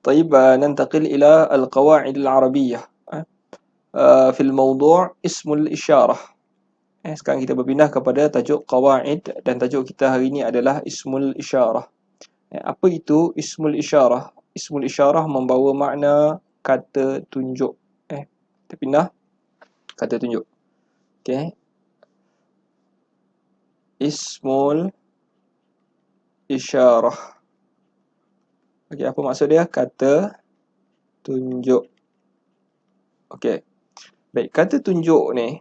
طيب ننتقل إلى القواعد العربية في الموضوع اسم الإشارة. Sekarang kita berpindah kepada tajuk qawaid, dan tajuk kita hari ini adalah ismul isyarah. Apa itu ismul isyarah? Ismul isyarah membawa makna kata tunjuk. Kita pindah kata tunjuk. Okey. Ismul isyarah. Okey, apa maksud dia? Kata tunjuk. Okey. Baik, kata tunjuk ni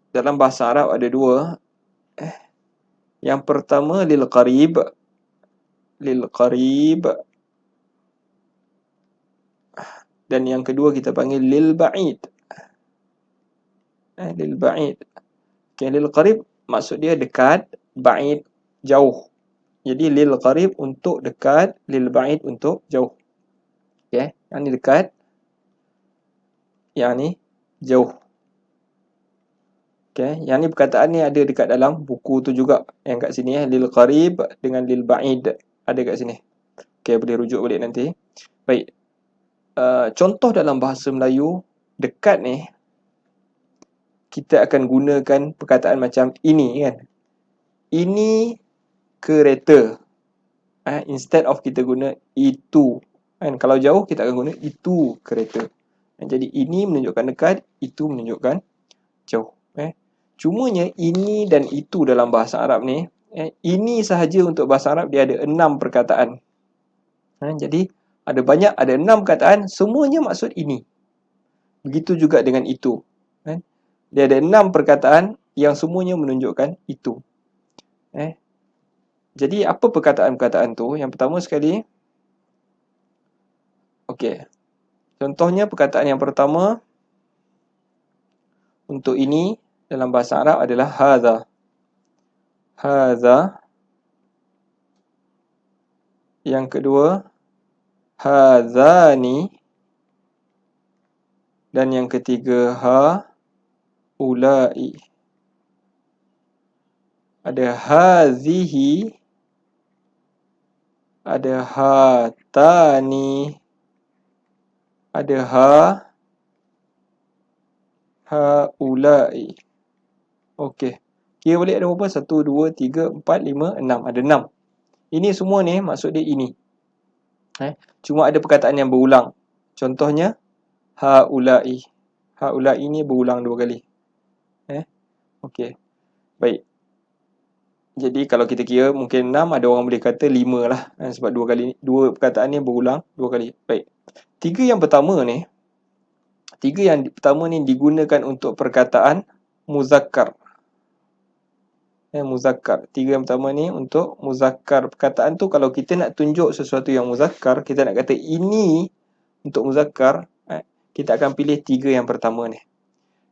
dalam bahasa Arab ada dua. Yang pertama lil qarib. Lil qarib. Dan yang kedua kita panggil lil ba'id. Lil ba'id. Okay, lil qarib maksud dia dekat, ba'id jauh. Jadi lil qarib untuk dekat, lil ba'id untuk jauh. Okay, yang ni dekat, yang ni jauh. Okay, yang ni perkataan ni ada dekat dalam buku tu juga. Yang kat sini lil qarib dengan lil ba'id ada kat sini. Okay, boleh rujuk balik nanti. Baik. Contoh dalam bahasa Melayu, dekat ni kita akan gunakan perkataan macam ini kan. Ini kereta. Instead of kita guna itu. Kan? Kalau jauh kita akan guna itu kereta. Jadi ini menunjukkan dekat, itu menunjukkan jauh. Cumanya ini dan itu dalam bahasa Arab ni, ini sahaja untuk bahasa Arab dia ada 6 perkataan. Jadi ada 6 perkataan, semuanya maksud ini. Begitu juga dengan itu. Dia ada 6 perkataan yang semuanya menunjukkan itu. Jadi apa perkataan-perkataan tu? Yang pertama sekali, okey. Contohnya perkataan yang pertama untuk ini dalam bahasa Arab adalah hadza. Hadza. Yang kedua, hadzani. Dan yang ketiga, haulai. Ada hazihi. Ada hatani. Ada haulai. Okey. Kira balik ada berapa? 1, 2, 3, 4, 5, 6. Ada 6. Ini semua ni maksud dia ini. Cuma ada perkataan yang berulang. Contohnya, haulai. Haulai ni berulang 2 kali. Okey. Baik. Jadi kalau kita kira mungkin 6, ada orang boleh kata 5 lah. Sebab 2 perkataan ni berulang 2 kali. Baik. 3 yang pertama ni digunakan untuk perkataan muzakkar. Muzakkar. 3 yang pertama ni untuk muzakkar. Perkataan tu kalau kita nak tunjuk sesuatu yang muzakkar, kita nak kata ini untuk muzakkar, kita akan pilih 3 yang pertama ni.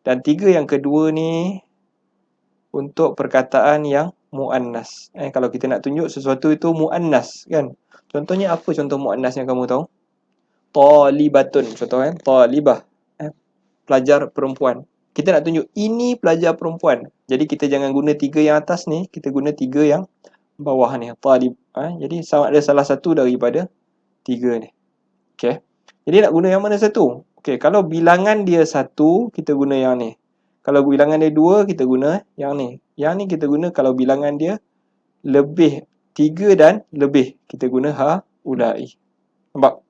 Dan 3 yang kedua ni untuk perkataan yang muannas. Kalau kita nak tunjuk sesuatu itu muannas kan. Contohnya apa contoh muannas yang kamu tahu? Talibatun. Contoh kan? Talibah. Pelajar perempuan. Kita nak tunjuk ini pelajar perempuan. Jadi kita jangan guna 3 yang atas ni, kita guna 3 yang bawah ni. Talib. Jadi sama ada salah satu daripada 3 ni. Okey. Jadi nak guna yang mana satu? Okey, kalau bilangan dia 1, kita guna yang ni. Kalau bilangan dia 2, kita guna yang ni. Yang ni kita guna kalau bilangan dia lebih 3 dan lebih, kita guna haulai. Nampak?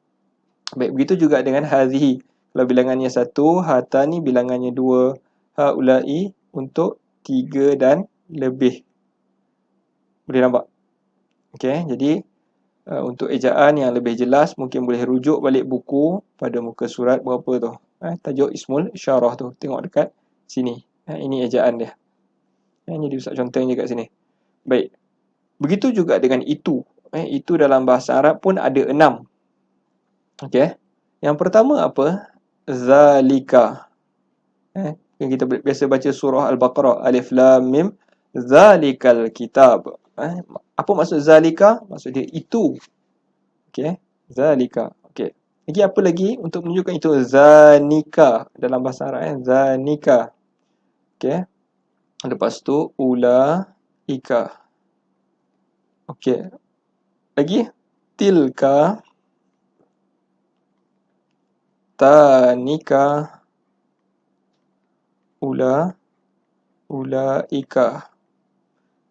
Baik, begitu juga dengan hazihi. Kalau bilangannya 1, hatani bilangannya 2, haulai untuk 3 dan lebih. Boleh nampak? Okey, jadi untuk ejaan yang lebih jelas mungkin boleh rujuk balik buku pada muka surat berapa tu. Tajuk ismul isyarah tu. Tengok dekat sini. Ini ejaan dia. Jadi Ustaz contohnya kat sini. Baik. Begitu juga dengan itu. Itu dalam bahasa Arab pun ada 6. Okey. Yang pertama apa? Zalika. Yang kita biasa baca surah Al-Baqarah. Alif Lam Mim. Zalikal kitab. Apa maksud zalika? Maksud dia itu. Okey. Zalika. Okey. Lagi apa lagi untuk menunjukkan itu? Zanika dalam bahasa Arab. Zanika. Okey. Lepas tu ulaika. Okey. Lagi tilka. tanika, ulaika.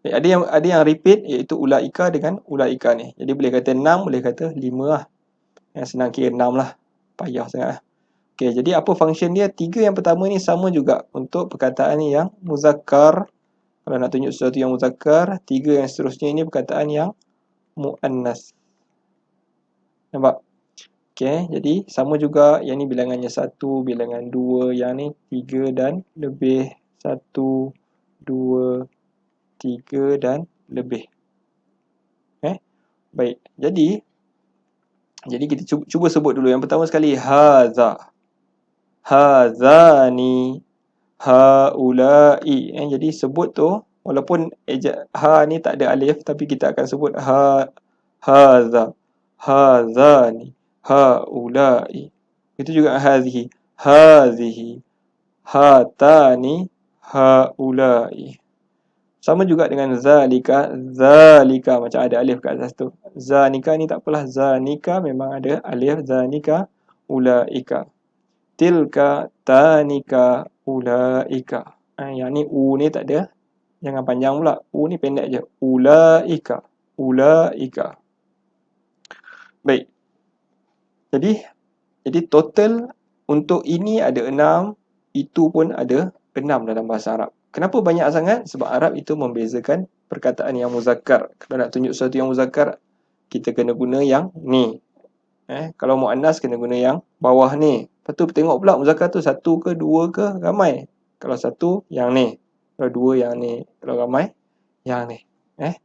Ada yang repeat, iaitu ulaika dengan ulaika ni. Jadi boleh kata 6, boleh kata 5 lah. Yang senang kira 6 lah. Payah sangat lah. Okey, jadi apa function dia? 3 yang pertama ni sama juga untuk perkataan yang muzakkar. Kalau nak tunjuk sesuatu yang muzakkar, 3 yang seterusnya ini perkataan yang muannas. Nampak? Okey, jadi sama juga. Yang ni bilangannya 1, bilangan 2, yang ni 3 dan lebih. 1, 2, 3 dan lebih. Baik. Jadi kita cuba sebut dulu. Yang pertama sekali, haza, hazani, haulai. Jadi sebut tu, walaupun ha ni tak ada alif, tapi kita akan sebut haza, hazani, haulai. Itu juga hazihi, hazihi, hatani, haulai. Sama juga dengan zalika, zalika macam ada alif kat atas tu. Zanika ni tak apalah, zanika memang ada alif, zanika, ulaika. Tilka, tanika, ulaika. Yang ni u ni tak ada, jangan panjang pula. U ni pendek je. Ulaika, ulaika. Baik. Jadi total untuk ini ada 6, itu pun ada 6 dalam bahasa Arab. Kenapa banyak sangat? Sebab Arab itu membezakan perkataan yang muzakkar. Kalau nak tunjuk sesuatu yang muzakkar, kita kena guna yang ni. Kalau muannas kena guna yang bawah ni. Lepas tu tengok pula muzakkar tu 1 ke 2 ke ramai. Kalau 1 yang ni, kalau 2 yang ni, kalau ramai yang ni. Okay,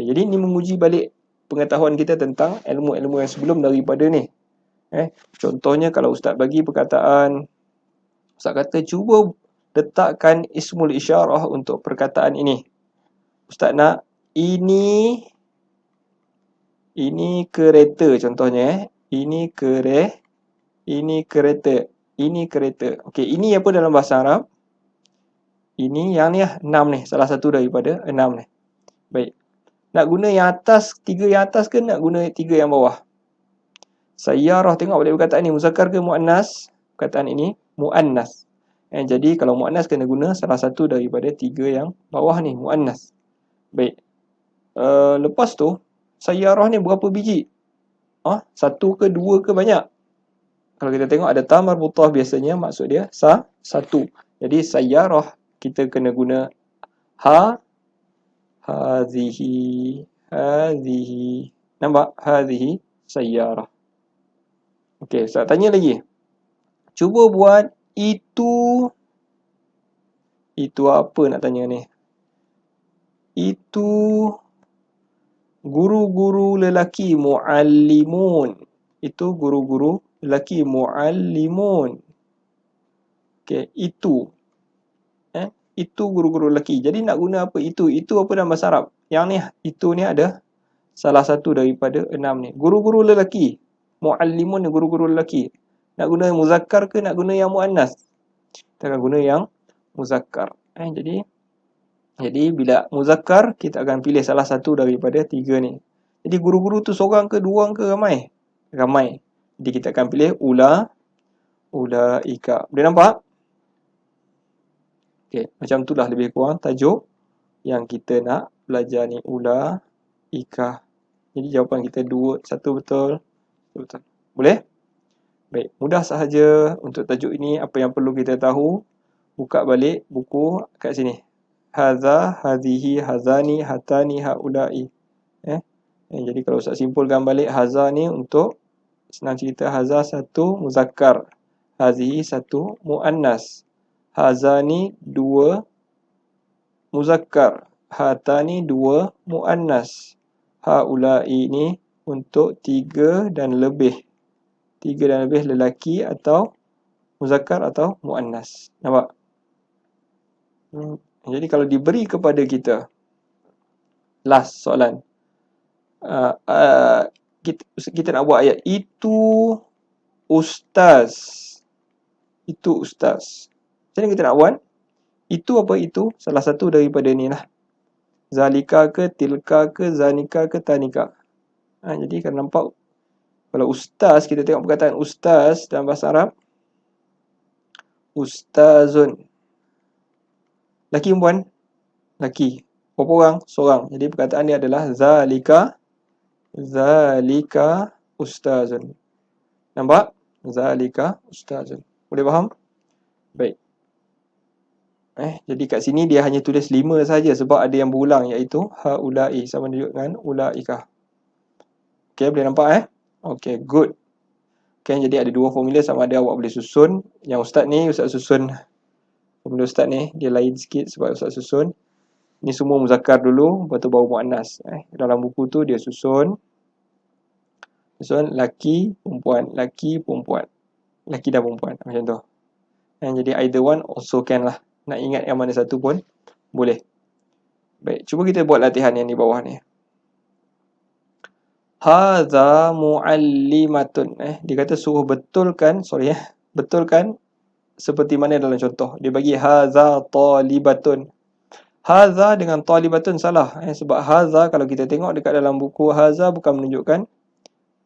jadi ni menguji balik pengetahuan kita tentang ilmu-ilmu yang sebelum daripada ni. Contohnya kalau ustaz bagi perkataan, ustaz kata cuba letakkan ismul isyarah untuk perkataan ini. Ustaz nak ini kereta contohnya. Ini kereta. Ini kereta. Okey, ini apa dalam bahasa Arab? Ini yang ni lah, 6 ni. Salah satu daripada 6 ni. Baik. Nak guna yang atas, 3 yang atas ke nak guna 3 yang bawah? Sayyarah, tengok balik perkataan ni. Muzakkar ke muannas? Perkataan ini muannas. Jadi kalau muannas kena guna salah satu daripada 3 yang bawah ni, muannas. Baik. Lepas tu, sayyarah ni berapa biji? 1 ke 2 ke banyak? Kalau kita tengok ada ta marbutah biasanya, maksud dia 1. Jadi sayyarah kita kena guna hazihi. Nampak? Hazihi sayyarah. Okey, saya tanya lagi. Cuba buat itu apa nak tanya ni? Itu guru-guru lelaki muallimun. Itu guru-guru lelaki muallimun. Okey, itu. Itu guru-guru lelaki. Jadi nak guna apa itu? Itu apa dalam bahasa Arab? Yang ni, itu ni ada salah satu daripada 6 ni. Guru-guru lelaki. Muallimun ni guru-guru lelaki. Nak guna muzakkar ke nak guna yang muannas? Kita akan guna yang muzakkar. Jadi bila muzakkar, kita akan pilih salah satu daripada 3 ni. Jadi guru-guru tu seorang ke, 2 ke ramai? Ramai. Jadi kita akan pilih ulaika. Boleh nampak? Okey, macam itulah lebih kurang tajuk yang kita nak belajar ni, ulaika. Jadi jawapan kita 2, 1 betul. Boleh? Baik, mudah sahaja untuk tajuk ini. Apa yang perlu kita tahu, buka balik buku kat sini. Haza, hazihi, hazani, hatani, haulai. Jadi kalau Ustaz simpulkan balik, haza ni untuk, senang cerita, haza 1 muzakkar, hazihi 1 muannas, hazani 2 muzakkar, hatani 2 muannas, haulai ni untuk 3 dan lebih. 3 dan lebih lelaki atau muzakkar atau muannas. Nampak? Jadi kalau diberi kepada kita, last soalan, kita nak buat ayat itu ustaz. Itu ustaz. Macam mana kita nak buat? Itu apa itu? Salah satu daripada ni lah. Zalika ke, tilka ke, zanika ke, tanika. Jadi kalau nampak Kalau ustaz, kita tengok perkataan ustaz dalam bahasa Arab. Ustazun. Laki perempuan? Laki. Berapa orang? Seorang. Jadi perkataan dia adalah zalika ustazun. Nampak? Zalika ustazun. Boleh faham? Baik. Jadi kat sini dia hanya tulis 5 saja sebab ada yang berulang, iaitu haula'i sama dengan ulaika. Okey, boleh nampak Okey, good. Okay, jadi ada 2 formula, sama ada awak boleh susun. Yang ustaz ni, ustaz susun formula ustaz ni, dia lain sikit sebab ustaz susun. Ni semua muzakkar dulu, lepas tu baru muannas. Dalam buku tu dia susun laki, perempuan, laki, perempuan. Laki dan perempuan, macam tu. Jadi either one also can lah. Nak ingat yang mana satu pun boleh. Baik, cuba kita buat latihan yang di bawah ni. Hadza muallimatun. Dia kata suruh betulkan seperti mana dalam contoh. Dia bagi hadza talibatun. Hadza dengan talibatun salah. Sebab hadza kalau kita tengok dekat dalam buku, hadza bukan menunjukkan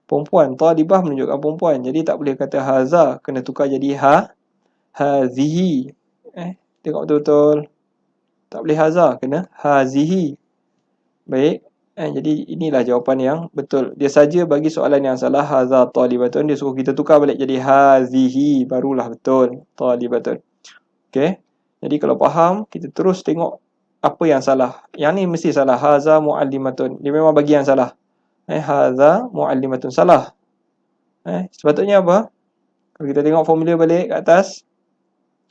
perempuan, talibah menunjukkan perempuan. Jadi tak boleh kata hadza, kena tukar jadi hazihi. Tengok betul-betul. Tak boleh hadza, kena hazihi. Baik. Jadi inilah jawapan yang betul. Dia saja bagi soalan yang salah, hadza talibatun, dia suruh kita tukar balik jadi hazihi, barulah betul, talibatun. Okey. Jadi kalau faham, kita terus tengok apa yang salah. Yang ni mesti salah, hadza muallimatun. Dia memang bagi yang salah. Hadza muallimatun, salah. Sepatutnya apa? Kalau kita tengok formula balik kat atas,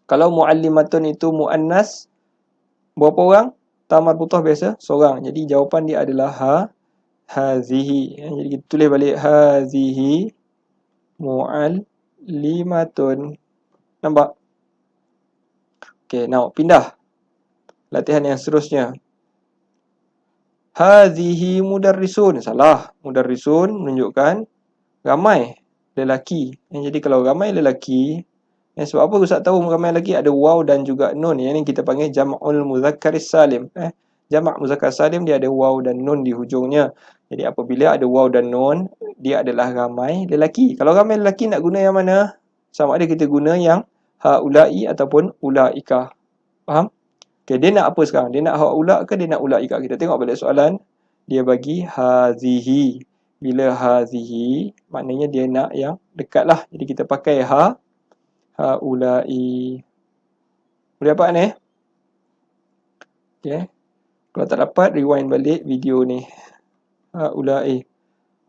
kalau muallimatun itu muannas, berapa orang? Ta marbutah biasa, seorang. Jadi jawapan dia adalah hazihi. Jadi kita tulis balik hazihi muallimatun. Nampak? Okey, now pindah. Latihan yang seterusnya. Hazihi mudarrisun. Salah. Mudarrisun menunjukkan ramai lelaki. Jadi kalau ramai lelaki, sebab apa Ustaz tahu ramai lelaki? Ada waw dan juga nun. Yang ni kita panggil jam'ul muzakkaris salim. Jamak muzakkar salim dia ada waw dan nun di hujungnya. Jadi apabila ada waw dan nun, dia adalah ramai lelaki. Kalau ramai lelaki nak guna yang mana? Sama ada kita guna yang haula'i ataupun ulaika. Faham? Okay, dia nak apa sekarang? Dia nak haula ke dia nak ulaika? Kita tengok balik soalan. Dia bagi hazihi. Bila hazihi, maknanya dia nak yang dekat lah. Jadi kita pakai haula'i. Boleh dapat ni? Okay. Kalau tak dapat, rewind balik video ni. Haula'i.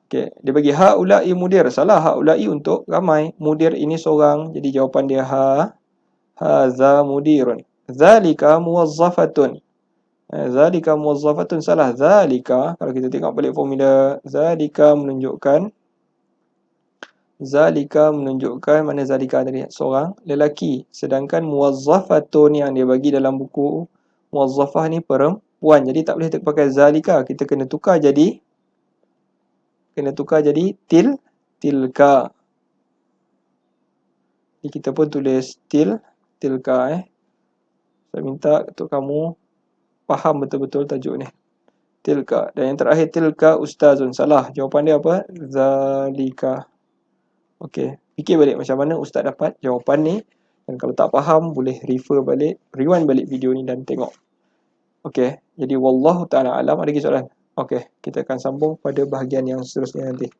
Okay. Dia bagi haula'i mudir. Salah, haula'i untuk ramai. Mudir ini seorang. Jadi jawapan dia haza mudirun. Zalika muwazzafatun. Zalika muwazzafatun, salah. Zalika, kalau kita tengok balik formula, zalika menunjukkan mana zalika tadi? Seorang lelaki. Sedangkan muwazzafatun yang dia bagi dalam buku muwazzafah ni perempuan. Jadi tak boleh pakai zalika. Kita kena tukar jadi tilka. Jadi kita pun tulis tilka. Saya minta untuk kamu faham betul-betul tajuk ni. Tilka. Dan yang terakhir, tilka ustazun. Salah. Jawapan dia apa? Zalika. Okey. Fikir balik macam mana ustaz dapat jawapan ni. Dan kalau tak faham, boleh rewind balik video ni dan tengok. Okey. Jadi wallahu ta'ala alam. Ada lagi soalan? Okey. Kita akan sambung pada bahagian yang seterusnya nanti.